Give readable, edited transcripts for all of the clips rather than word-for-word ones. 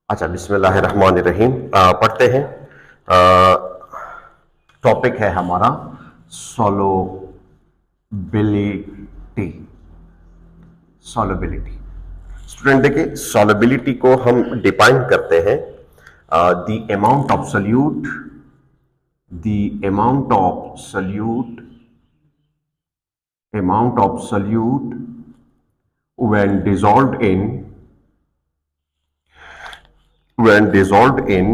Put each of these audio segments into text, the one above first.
अच्छा, बिस्मिल्लाहिर्रहमानिर्रहीम। पढ़ते हैं। टॉपिक है हमारा सॉलोबिलिटी। सॉलोबिलिटी स्टूडेंट देखिए, सॉलोबिलिटी को हम डिफाइन करते हैं the amount of solute, the amount of solute when dissolved in when dissolved in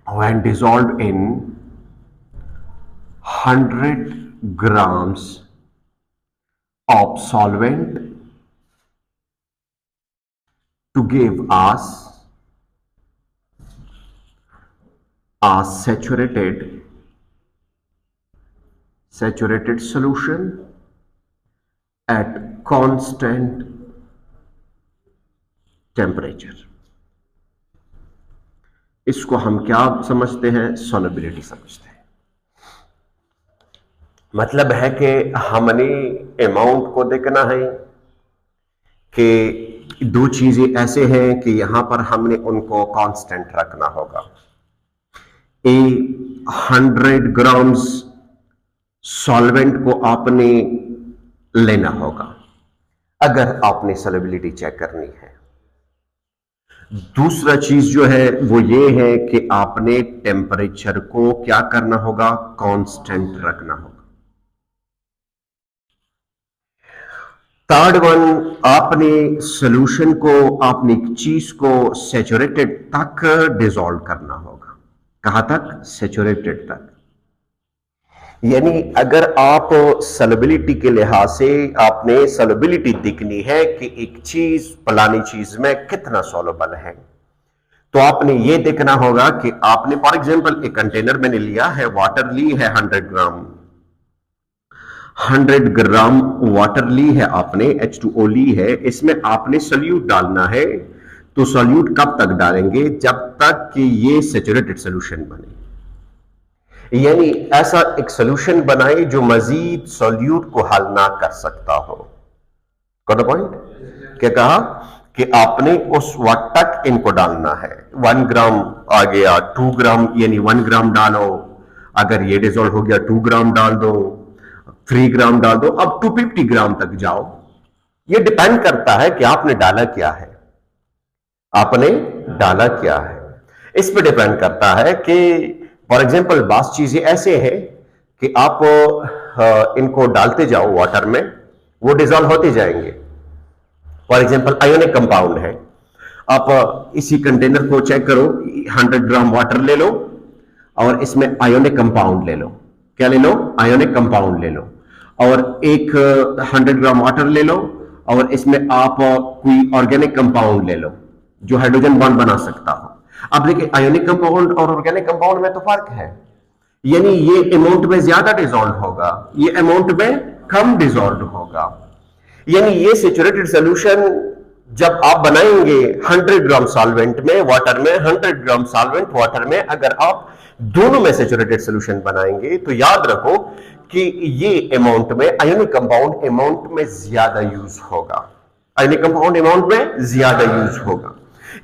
when dissolved in 100 grams of solvent to give us a saturated solution at constant temperature। इसको हम क्या समझते हैं? सॉल्युबिलिटी समझते हैं। मतलब है कि हमने अमाउंट को देखना है कि दो चीजें ऐसे हैं कि यहां पर हमने उनको कांस्टेंट रखना होगा। 100 ग्राम्स सॉल्वेंट को आपने लेना होगा अगर आपने सॉल्युबिलिटी चेक करनी है। दूसरा चीज जो है वो ये है कि आपने टेम्परेचर को क्या करना होगा? कांस्टेंट रखना होगा। थर्ड वन, आपने सॉल्यूशन को, आपने चीज को सैचुरेटेड तक डिसॉल्व करना होगा। कहां तक? सैचुरेटेड तक। यानी अगर आप सॉल्युबिलिटी के लिहाज से आपने सॉल्युबिलिटी देखनी है कि एक चीज फलानी चीज में कितना सॉल्युबल है, तो आपने ये देखना होगा कि आपने फॉर एग्जांपल एक कंटेनर मैंने लिया है, वाटर ली है 100 ग्राम वाटर ली है आपने, H2O ली है, इसमें आपने सॉल्यूट डालना है। तो सॉल्यूट कब तक डालेंगे? जब तक कि ये सैचुरेटेड सॉल्यूशन बने। यानी ऐसा एक सॉल्यूशन बनाए जो मजीद सॉल्यूट को हल ना कर सकता हो। Got the point? क्या कहा कि आपने उस वक्त तक इनको डालना है। 1 ग्राम आ गया, 2 ग्राम, यानी 1 ग्राम डालो, अगर ये डिसॉल्व हो गया 2 ग्राम डाल दो, 3 ग्राम डाल दो, अब 250 ग्राम तक जाओ। ये डिपेंड करता है कि आपने डाला क्या है, आपने डाला क्या है। इस पर डिपेंड करता है कि फॉर एग्जाम्पल बात चीजें ऐसे हैं कि आप इनको डालते जाओ वाटर में, वो डिसॉल्व होते जाएंगे। फॉर एग्जाम्पल आयोनिक कंपाउंड है, आप इसी कंटेनर को चेक करो, 100 ग्राम वाटर ले लो और इसमें आयोनिक कंपाउंड ले लो। क्या ले लो? आयोनिक कंपाउंड ले लो। और एक 100 ग्राम वाटर ले लो और इसमें आप कोई ऑर्गेनिक कंपाउंड ले लो जो हाइड्रोजन बॉन्ड बना सकता हो। अब देखिए, आयोनिक कंपाउंड और ऑर्गेनिक कंपाउंड में तो फर्क है। यानी ये अमाउंट में ज्यादा डिसॉल्व होगा, ये अमाउंट में कम डिसॉल्व होगा। यानी ये सैचुरेटेड सॉल्यूशन जब आप बनाएंगे 100 ग्राम सॉल्वेंट में, वाटर में, 100 ग्राम सॉल्वेंट वाटर में, अगर आप दोनों में सैचुरेटेड सॉल्यूशन बनाएंगे तो याद रखो कि ये अमाउंट में आयोनिक कंपाउंड अमाउंट में ज्यादा यूज होगा। आयोनिक कंपाउंड अमाउंट में ज्यादा यूज होगा।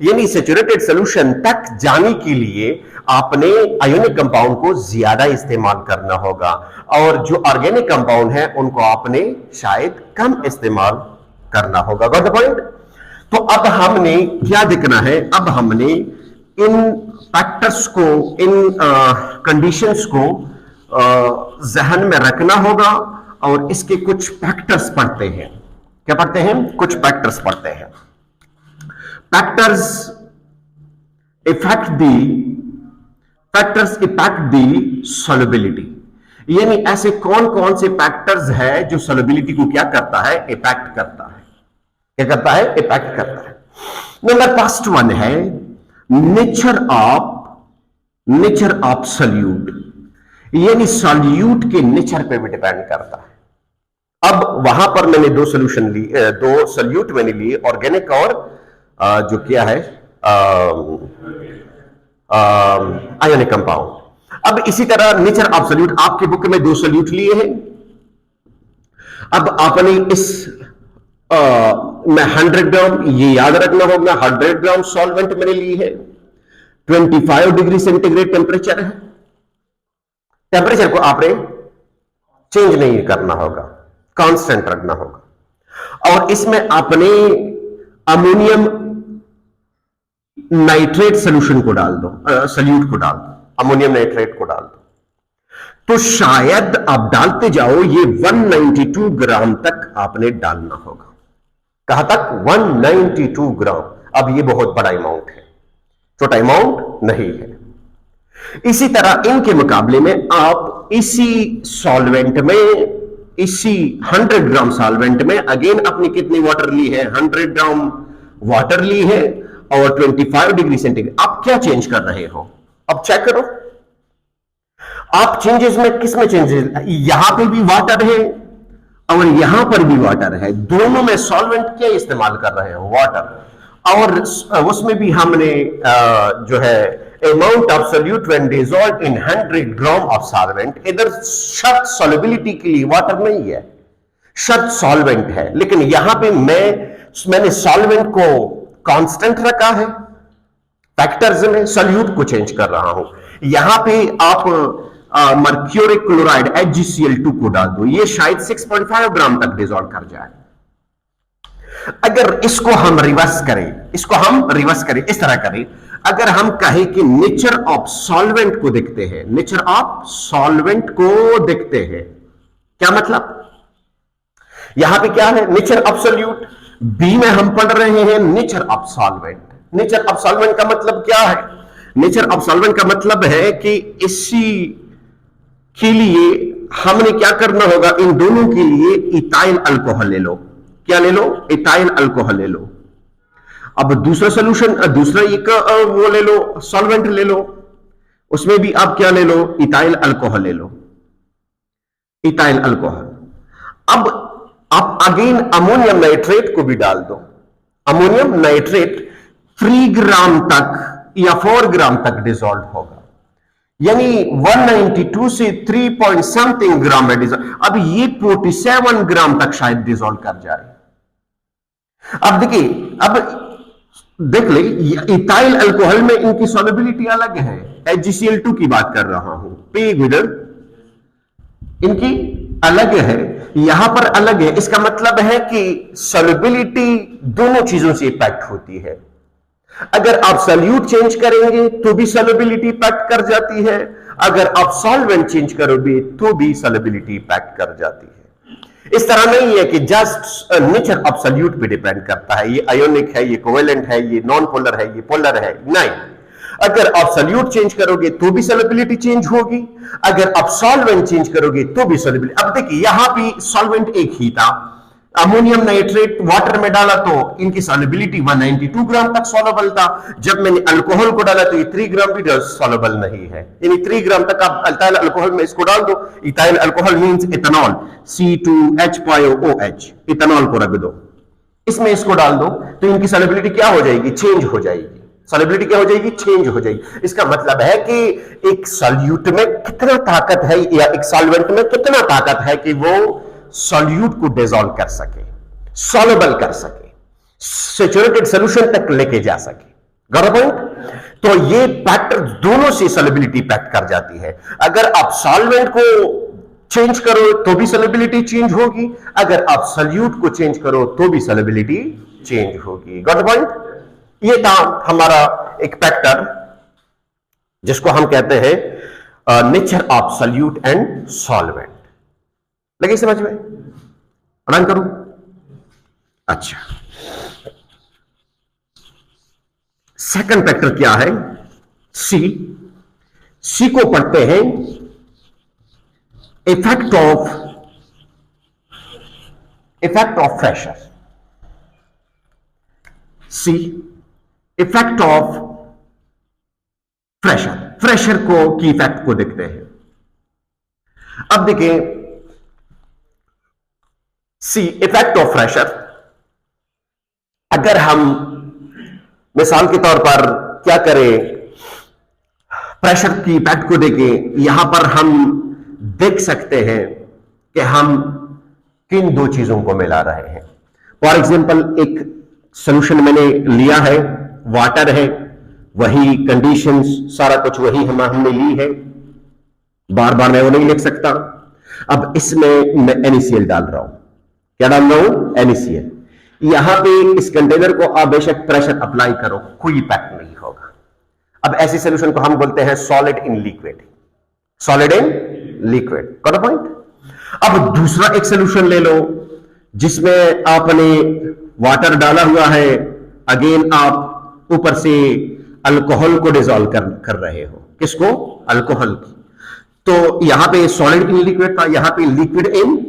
यानी सैचुरेटेड सॉल्यूशन तक जाने के लिए आपने आयोनिक कंपाउंड को ज्यादा इस्तेमाल करना होगा और जो ऑर्गेनिक कंपाउंड है उनको आपने शायद कम इस्तेमाल करना होगा। Got the point? तो अब हमने क्या देखना है? अब हमने इन फैक्टर्स को, इन कंडीशंस को जहन में रखना होगा और इसके कुछ फैक्टर्स पढ़ते हैं। क्या पढ़ते हैं? कुछ फैक्टर्स पढ़ते हैं। फैक्टर्स इफेक्ट दी सॉल्युबिलिटी। यानी ऐसे कौन कौन से फैक्टर्स है जो सॉल्युबिलिटी को क्या करता है? इफेक्ट करता है। क्या करता है? इफेक्ट करता है। नंबर फर्स्ट वन है नेचर ऑफ सॉल्यूट। यानी सॉल्यूट के नेचर पे भी डिपेंड करता है। अब वहां पर मैंने दो सॉल्यूट मैंने लिए, ऑर्गेनिक और जो क्या है आयोनिक कंपाउंड। अब इसी तरह नेचर ऑफ सॉल्यूट, आपके बुक में 2 सॉल्यूट लिए हैं। अब आपने इस मैं 100 ग्राम, ये याद रखना होगा, 100 ग्राम सॉल्वेंट मेरे लिए है, 25 डिग्री सेंटीग्रेड टेम्परेचर है। टेम्परेचर को आपने चेंज नहीं करना होगा, कांस्टेंट रखना होगा। और इसमें आपने अमोनियम नाइट्रेट सोल्यूशन को डाल दो, सल्यूट को डाल दो, अमोनियम नाइट्रेट को डाल दो, तो शायद आप डालते जाओ, ये 192 ग्राम तक आपने डालना होगा। कहां तक? 192 ग्राम। अब ये बहुत बड़ा अमाउंट है, छोटा अमाउंट नहीं है। इसी तरह इनके मुकाबले में आप इसी सॉल्वेंट में, इसी 100 ग्राम सॉल्वेंट में अगेन अपनी कितनी वाटर ली है? 100 ग्राम वाटर ली है और 25 डिग्री सेंटीग्रेड। आप क्या चेंज कर रहे हो? अब चेक करो आप चेंजेस में, किस में चेंजेस? यहां पे भी वाटर है और यहां पर भी वाटर है, दोनों में सॉल्वेंट क्या इस्तेमाल कर रहे हो? वाटर। और उसमें भी हमने जो है amount of solute when dissolved in 100 gram of solvent, इधर शर्त सॉल्युबिलिटी के लिए वाटर नहीं है, शर्त सॉल्वेंट है। लेकिन यहां पे मैंने सॉल्वेंट को कांस्टेंट रखा है, फैक्टर्स में सोल्यूट को चेंज कर रहा हूं। यहां पे आप मर्क्यूरिक क्लोराइड HgCl2 को डाल दो, ये शायद 6.5 ग्राम तक डिसॉल्व कर जाए। अगर इसको हम रिवर्स करें, इस तरह करें, अगर हम कहें कि नेचर ऑफ सॉल्वेंट को देखते हैं, नेचर ऑफ सॉल्वेंट को देखते हैं, क्या मतलब? यहां पे क्या है? Nature of solute. बी में हम पढ़ रहे हैं nature of solvent. Nature of solvent का मतलब क्या है? नेचर ऑफ सॉल्वेंट का मतलब है कि इसी के लिए हमने क्या करना होगा? इन दोनों के लिए इथाइल अल्कोहल ले लो। क्या ले लो? इथाइल अल्कोहल ले लो। अब दूसरा सॉल्यूशन, दूसरा एक वो ले लो, सॉल्वेंट ले लो, उसमें भी आप क्या ले लो? इथाइल अल्कोहल ले लो, इथाइल अल्कोहल। अब आप अगेन अमोनियम नाइट्रेट को भी डाल दो। अमोनियम नाइट्रेट 3 ग्राम तक या 4 ग्राम तक डिसॉल्व होगा, यानी 192 से 3 पॉइंट समथिंग ग्राम में डिसॉल्व। अब ये 47 ग्राम तक शायद डिसॉल्व कर जाए। अब देखिए, अब देख ले, इथाइल अल्कोहल में इनकी सॉल्युबिलिटी अलग है, HgCl2 की बात कर रहा हूं, पे विदर इनकी अलग है, यहां पर अलग है। इसका मतलब है कि सॉल्युबिलिटी दोनों चीजों से इफेक्ट होती है। अगर आप सॉल्यूट चेंज करेंगे तो भी सॉल्युबिलिटी इफेक्ट कर जाती है, अगर आप सॉल्वेंट चेंज करोगे तो भी सॉल्युबिलिटी इफेक्ट कर जाती है। इस तरह नहीं है कि जस्ट नेचर ऑफ सॉल्यूट पे डिपेंड करता है, ये आयोनिक है, ये कोवेलेंट है, ये नॉन पोलर है, ये पोलर है, नहीं। अगर आप सॉल्यूट चेंज करोगे तो भी सॉल्युबिलिटी चेंज होगी, अगर आप सॉल्वेंट चेंज करोगे तो भी सॉल्युबिलिटी। अब देखिए, यहां भी सॉल्वेंट एक ही था, अमोनियम नाइट्रेट वाटर में डाला तो इनकी सॉल्युबिलिटी 192 ग्राम तक सॉल्युबल था। जब मैंने अल्कोहल को डाला तो ये 3 ग्राम भी सॉल्युबल नहीं है, यानी 3 ग्राम तक आप इथाइल अल्कोहल में इसको डाल दो। Ethyl alcohol means ethanol, C2H5OH, ethanol को रख दो, इसमें इसको डाल दो, तो इनकी सॉल्युबिलिटी क्या हो जाएगी? चेंज हो जाएगी। सॉल्युबिलिटी क्या हो जाएगी? चेंज हो जाएगी। इसका मतलब है कि एक सॉल्यूट में कितना ताकत है, या एक सॉल्वेंट में कितना ताकत है कि वो सॉल्यूट को डिसॉल्व कर सके, सॉल्युबल कर सके, सैचुरेटेड सॉल्यूशन तक लेके जा सके। Got a point? तो ये फैक्टर दोनों से सॉल्युबिलिटी पैक्ट कर जाती है। अगर आप सॉल्वेंट को चेंज करो तो भी सॉल्युबिलिटी चेंज होगी, अगर आप सॉल्यूट को चेंज करो तो भी सॉल्युबिलिटी चेंज होगी। Got a point? ये था हमारा एक फैक्टर जिसको हम कहते हैं nature of solute and solvent. लगे समझ में? रन करूं? अच्छा, सेकंड फैक्टर क्या है? सी को पढ़ते हैं effect of pressure. C effect of pressure, pressure को की इफेक्ट को देखते हैं। अब देखिए, सी इफेक्ट ऑफ प्रेशर, अगर हम मिसाल के तौर पर क्या करें, प्रेशर की इफेक्ट को देखें, यहां पर हम देख सकते हैं कि हम किन दो चीजों को मिला रहे हैं। फॉर एग्जाम्पल एक सोल्यूशन मैंने लिया है, वाटर है, वही कंडीशंस सारा कुछ वही हमने ली है, बार बार मैं वो नहीं लिख सकता। अब इसमें मैं NaCl डाल रहा हूं। क्या डाल रहा हूं? NaCl। यहां पे इस कंटेनर को आप बेशक प्रेशर अप्लाई करो, कोई इफेक्ट नहीं होगा। अब ऐसे सोल्यूशन को हम बोलते हैं solid in liquid. Solid in liquid, got a point. अब दूसरा एक सोल्यूशन ले लो जिसमें आपने वाटर डाला हुआ है, अगेन आप ऊपर से अल्कोहल को डिसॉल्व कर रहे हो। किसको? अल्कोहल की। तो यहां पे सॉलिड इन लिक्विड था, यहां पे लिक्विड इन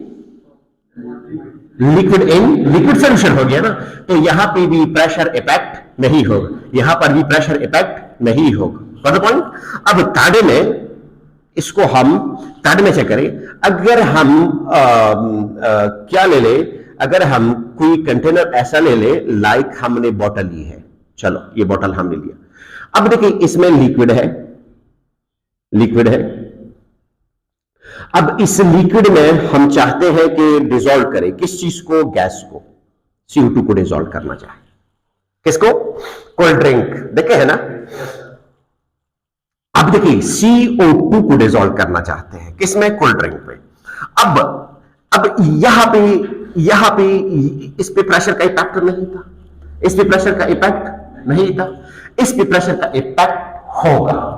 लिक्विड सोल्यूशन हो गया ना। तो यहां पे भी प्रेशर इफेक्ट नहीं होगा, यहां पर भी प्रेशर इफेक्ट नहीं होगा, गॉट द पॉइंट। अब थर्ड में इसको हम थर्ड में चेक करें। अगर हम क्या ले ले, अगर हम कोई कंटेनर ऐसा ले ले, लाइक हमने बॉटल ली है, चलो ये बॉटल हमने लिया। अब देखिए इसमें लिक्विड है, लिक्विड है। अब इस लिक्विड में हम चाहते हैं कि डिसॉल्व करें किस चीज को? गैस को, CO2 को डिसॉल्व करना चाहे। किसको? कोल्ड ड्रिंक, देखे है ना। अब देखिए CO2 को डिसॉल्व करना चाहते हैं किसमें? कोल्ड ड्रिंक पे। अब यहां पे इस पे प्रेशर का इफेक्ट नहीं था, इस पे प्रेशर का इफेक्ट नहीं था, इस पे प्रेशर का इफेक्ट होगा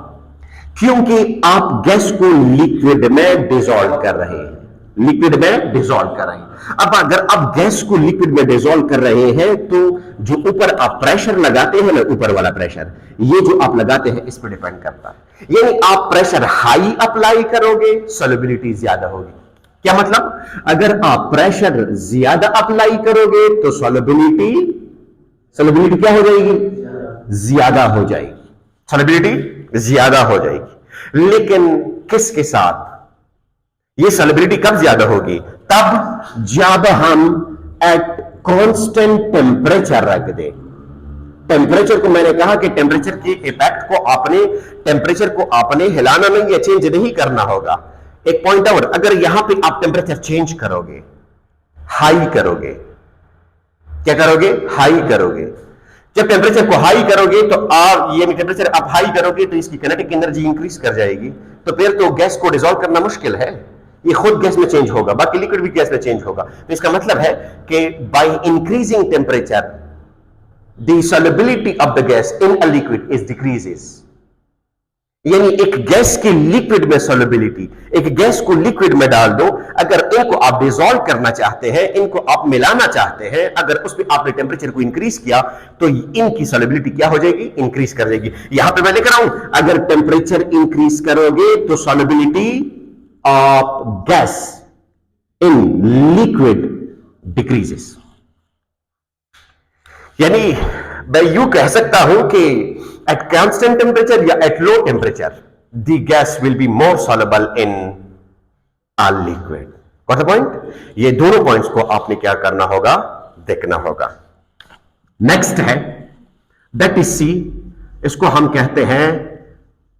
क्योंकि आप गैस को लिक्विड में डिसॉल्व कर रहे हैं, लिक्विड में डिसॉल्व कर रहे हैं। अब अगर आप गैस को लिक्विड में डिसॉल्व कर रहे हैं तो जो ऊपर आप प्रेशर लगाते हैं ना, ऊपर वाला प्रेशर, ये जो आप लगाते हैं इस पर डिपेंड करता है। यानी आप प्रेशर हाई अप्लाई करोगे, सॉल्युबिलिटी ज्यादा होगी। क्या मतलब? अगर आप प्रेशर ज्यादा अप्लाई करोगे तो सॉल्युबिलिटी क्या हो जाएगी? ज्यादा हो जाएगी, सॉल्युबिलिटी ज्यादा हो जाएगी। लेकिन किसके साथ? ये सॉल्युबिलिटी कब ज्यादा होगी? तब जब हम एट कांस्टेंट टेम्परेचर रख दे। टेम्परेचर को मैंने कहा कि टेम्परेचर के इफेक्ट को आपने हिलाना नहीं है, चेंज नहीं करना होगा। एक पॉइंट और, अगर यहां पे आप टेम्परेचर चेंज करोगे, हाई करोगे, क्या करोगे? हाई करोगे। जब टेम्परेचर को हाई करोगे तो ये टेम्परेचर आप हाई करोगे तो इसकी काइनेटिक एनर्जी इंक्रीज कर जाएगी, तो फिर तो गैस को डिसॉल्व करना मुश्किल है। ये खुद गैस में चेंज होगा, बाकी लिक्विड भी गैस में चेंज होगा। तो इसका मतलब है कि by increasing temperature the solubility of the gas in a liquid is decreases. यानी एक गैस की लिक्विड में सॉल्युबिलिटी, एक गैस को लिक्विड में डाल दो, अगर इनको आप डिसॉल्व करना चाहते हैं, इनको आप मिलाना चाहते हैं, अगर उस पर आपने टेम्परेचर को इंक्रीज किया तो इनकी सॉल्युबिलिटी क्या हो जाएगी? इंक्रीज कर जाएगी। यहां पे मैं लिख रहा हूं, अगर टेम्परेचर इंक्रीज करोगे तो solubility of gas in liquid decreases. यानी मैं यूं कह सकता हूं कि at constant temperature या at low temperature the gas will be more soluble in a liquid. Got the point? ये दोनों पॉइंट्स को आपने क्या करना होगा? देखना होगा। नेक्स्ट है that is C, इसको हम कहते हैं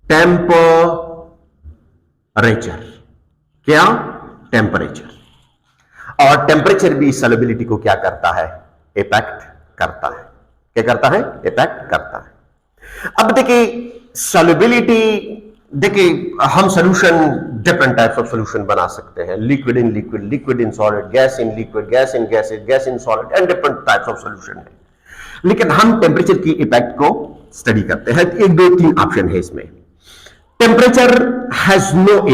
टेम्परेचर। क्या? टेम्परेचर। और टेम्परेचर भी सॉल्युबिलिटी को क्या करता है? इफेक्ट करता है। क्या करता है? इफेक्ट करता है। अब देखिए सॉल्युबिलिटी, देखिए हम solution different types of solution बना सकते हैं, liquid in liquid, liquid in solid, gas in liquid, gas in gases, gas in solid, and different types of solution है। लेकिन हम टेम्परेचर की इफेक्ट को स्टडी करते हैं। एक दो तीन ऑप्शन है इसमें। टेम्परेचर हैज नो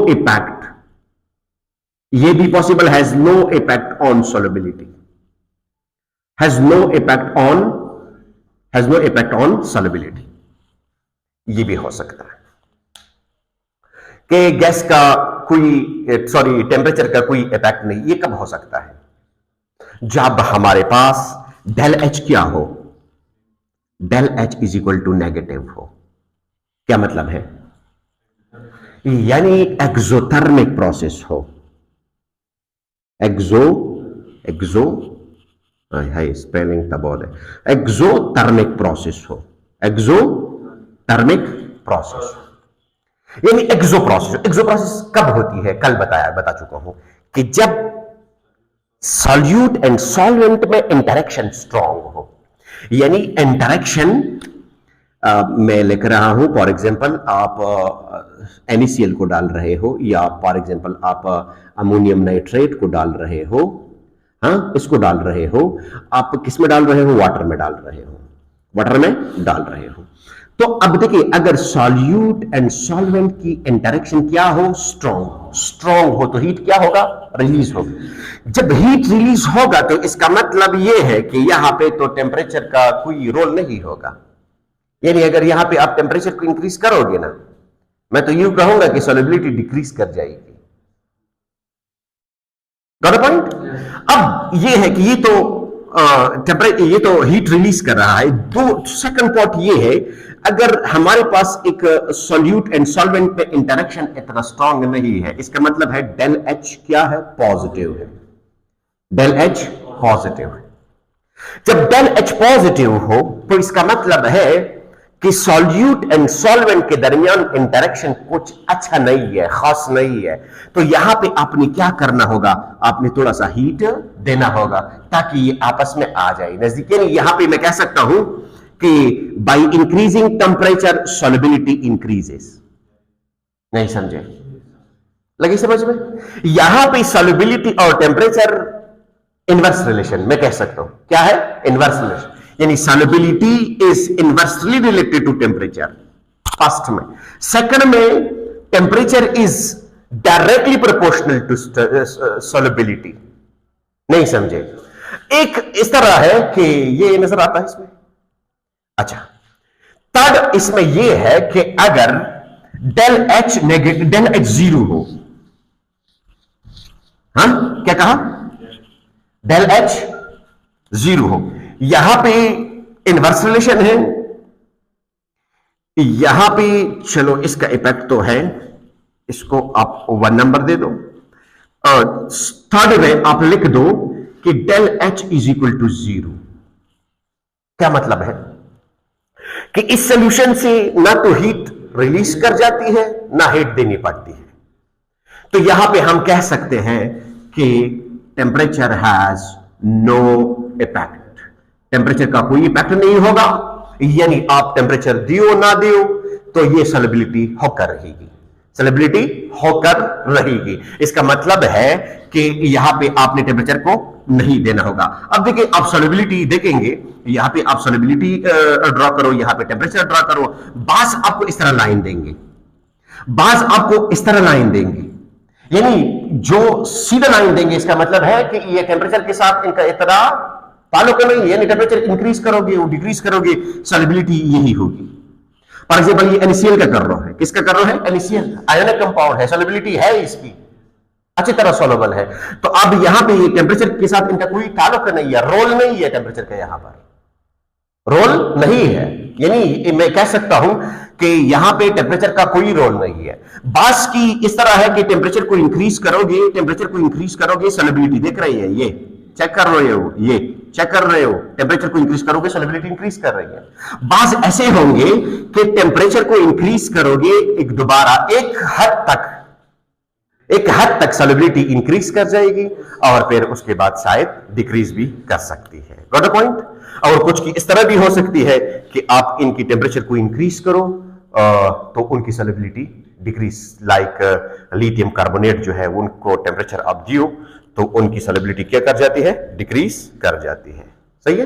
इफेक्ट, ये भी possible, has no effect on solubility, has no effect on solubility. ये भी हो सकता है कि गैस का टेम्परेचर का कोई इफेक्ट नहीं। ये कब हो सकता है? जब हमारे पास डेल एच क्या हो? Del H is equal to negative हो। क्या मतलब है? यानी एक्सोथर्मिक प्रोसेस हो, स्पेलिंग तब है, एक्सोथर्मिक प्रोसेस हो, एक्सोथर्मिक प्रोसेस। यानी एक्सो प्रोसेस कब होती है? कल बता चुका हूं कि जब सॉल्यूट एंड सॉल्वेंट में इंटरेक्शन स्ट्रांग हो, यानी इंटरेक्शन मैं लिख रहा हूं फॉर एग्जांपल, आप NaCl को डाल रहे हो, या फॉर एग्जांपल आप अमोनियम नाइट्रेट को डाल रहे हो, हाँ इसको डाल रहे हो, आप किस में डाल रहे हो, वाटर में डाल रहे हो, वाटर में डाल रहे हो। तो अब देखिए, अगर सॉल्यूट एंड सॉल्वेंट की इंटरेक्शन क्या हो, स्ट्रॉन्ग हो, तो हीट क्या होगा, रिलीज होगा। जब हीट रिलीज होगा तो इसका मतलब यह है कि यहां पे तो टेम्परेचर का कोई रोल नहीं होगा, यानी अगर यहां पे आप टेम्परेचर को इंक्रीज करोगे ना, मैं तो यूं कहूंगा कि सॉल्युबिलिटी डिक्रीज कर जाएगी। Got a point? अब ये है कि ये तो हीट रिलीज कर रहा है। दो सेकंड पॉइंट ये है, अगर हमारे पास एक सॉल्यूट एंड सॉल्वेंट में इंटरेक्शन इतना स्ट्रांग नहीं है, इसका मतलब है डेल एच क्या है, पॉजिटिव है, डेल एच पॉजिटिव है। जब डेल एच पॉजिटिव हो तो इसका मतलब है कि सॉल्यूट एंड सॉल्वेंट के दरमियान इंटरेक्शन कुछ अच्छा नहीं है, खास नहीं है। तो यहां पे आपने क्या करना होगा, आपने थोड़ा सा हीट देना होगा ताकि ये आपस में आ जाए नजदीक। यानी यहां पे मैं कह सकता हूं कि by increasing temperature solubility increases. नहीं समझे? लगी समझ में? यहां पे सॉल्युबिलिटी और टेम्परेचर इनवर्स रिलेशन में कह सकता हूं। क्या है? इनवर्स रिलेशन, यानी solubility is inversely related to temperature first में। सेकंड में temperature is directly proportional to solubility. नहीं समझे? एक इस तरह है कि ये नजर आता है इसमें। अच्छा, थर्ड इसमें यह है कि अगर del H negative, del H zero हो, हाँ क्या कहा, डेल एच जीरो हो, यहां पे इनवर्स रिलेशन है, यहां पे चलो इसका इफेक्ट तो है, इसको आप 1 नंबर दे दो। थर्ड में आप लिख दो कि del H is equal to zero. क्या मतलब है कि इस सोल्यूशन से ना तो हीट रिलीज कर जाती है ना हीट देनी पड़ती है। तो यहां पे हम कह सकते हैं कि temperature has no effect, temperature का कोई इफेक्ट नहीं होगा। यानी आप टेम्परेचर दियो ना दियो तो ये सॉल्युबिलिटी होकर रहेगी, सॉल्युबिलिटी होकर रहेगी। इसका मतलब है कि यहां पे आपने टेम्परेचर को नहीं देना होगा। अब देखिए, आप सॉल्युबिलिटी देखेंगे, यहां पे आप सॉल्युबिलिटी ड्रॉ करो, यहां पे टेम्परेचर ड्रॉ करो, बास आपको इस तरह लाइन देंगे, बास आपको इस तरह लाइन देंगे, यानी जो सीधा लाइन देंगे इसका मतलब है कि ये टेम्परेचर के साथ इनका इतना ताल्लुक नहीं है, यानी टेम्परेचर इंक्रीज करोगे वो डिक्रीज करोगे, सॉल्युबिलिटी यही होगी। फॉर एग्जांपल ये NaCl का कर रहा है, किसका कर रहा है, NaCl आयोनिक कंपाउंड है, सॉल्युबिलिटी है इसकी अच्छी तरह सॉल्युबल है। तो अब यहां पे ये टेम्परेचर के साथ इनका कोई ताल्लुक नहीं है, रोल नहीं है टेम्परेचर का, यहां पर रोल नहीं है। यानी मैं कह सकता हूं कि यहां पे टेम्परेचर का कोई रोल नहीं है। बास की इस तरह है कि टेम्परेचर को इंक्रीज करोगे, टेम्परेचर को इंक्रीज करोगे, सॉल्युबिलिटी देख रही है, ये चेक कर रहे हो, ये चेक कर रहे हो, टेम्परेचर को इंक्रीज करोगे सॉल्युबिलिटी इंक्रीज कर रही है। बास ऐसे होंगे कि टेम्परेचर को इंक्रीज करोगे एक दोबारा एक हद तक सॉल्युबिलिटी इंक्रीज कर जाएगी और फिर उसके बाद शायद डिक्रीज भी कर सकती है। Got a point? और कुछ की इस तरह भी हो सकती है कि आप इनकी टेम्परेचर को इंक्रीज करो तो उनकी solubility decrease, like lithium carbonate जो है उनको टेम्परेचर आप दियो तो उनकी सॉल्युबिलिटी क्या कर जाती है, डिक्रीज कर जाती है। सही है?